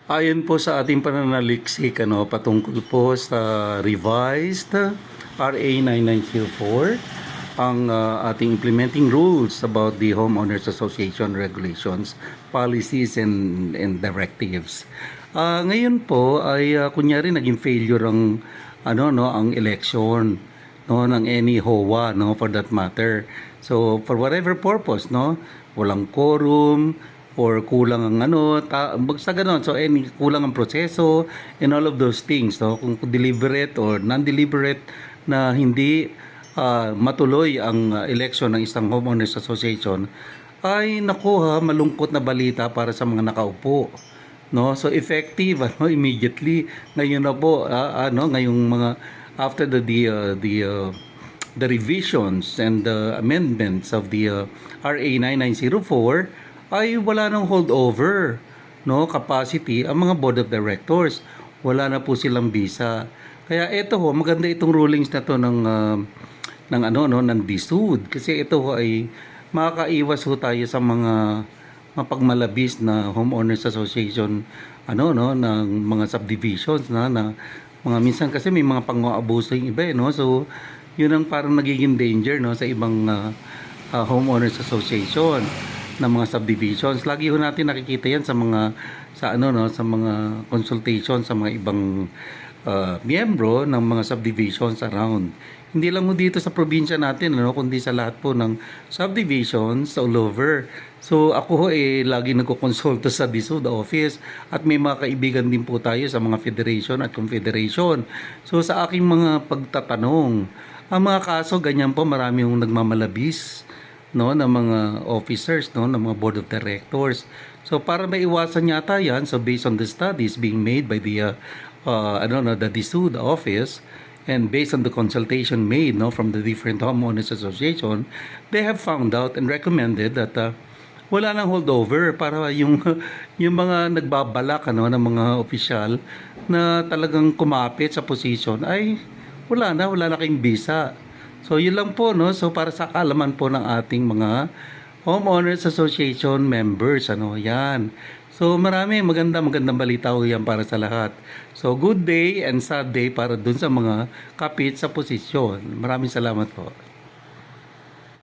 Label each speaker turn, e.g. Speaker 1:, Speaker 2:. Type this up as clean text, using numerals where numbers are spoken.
Speaker 1: Ayon po sa ating pananaliksik patungkol po sa revised RA 9904, ang ating implementing rules about the Homeowners Association regulations, policies and directives. Ngayon po ay kunyari naging failure ang ang election ng any HOA for that matter. So for whatever purpose walang quorum or kulang ang basta ganon. So kulang ang proseso and all of those things kung deliberate or non-deliberate na hindi matuloy ang election ng isang homeowners association, ay nakuha malungkot na balita para sa mga nakaupo. So effective immediately ngayon na po ngayong mga after the revisions and the amendments of the RA 9904, ay wala nang holdover capacity ang mga board of directors. Wala na po silang visa. Kaya ito maganda itong rulings na to ng DSUD, kasi ito ay makakaiwas tayo sa mga mapagmalabis na homeowners association ng mga subdivisions na mga minsan kasi may mga pang-aabuso yung iba so yun ang parang nagiging danger sa ibang homeowners association ng mga subdivisions. Lagi natin nakikita yan sa mga sa mga consultation sa mga ibang miyembro ng mga subdivisions around. Hindi lang dito sa probinsya natin kundi sa lahat po ng subdivisions all over. So ako lagi nagko-consulta sa DSUD office at may mga kaibigan din po tayo sa mga federation at confederation. So sa aking mga pagtatanong, ang mga kaso ganyan po marami yung nagmamalabis ng mga officers ng mga board of directors. So para maiwasan yata yan, so based on the studies being made by the the DSUD office and based on the consultation made from the different homeowners association, they have found out and recommended that wala nang holdover para yung mga nagbabalak ng mga opisyal na talagang kumapit sa position ay wala na kayong visa. So yun lang po so para sa kaalaman po ng ating mga homeowners association members yan. So magandang balita yan para sa lahat. So good day and sad day para dun sa mga kapit sa posisyon. Maraming salamat po.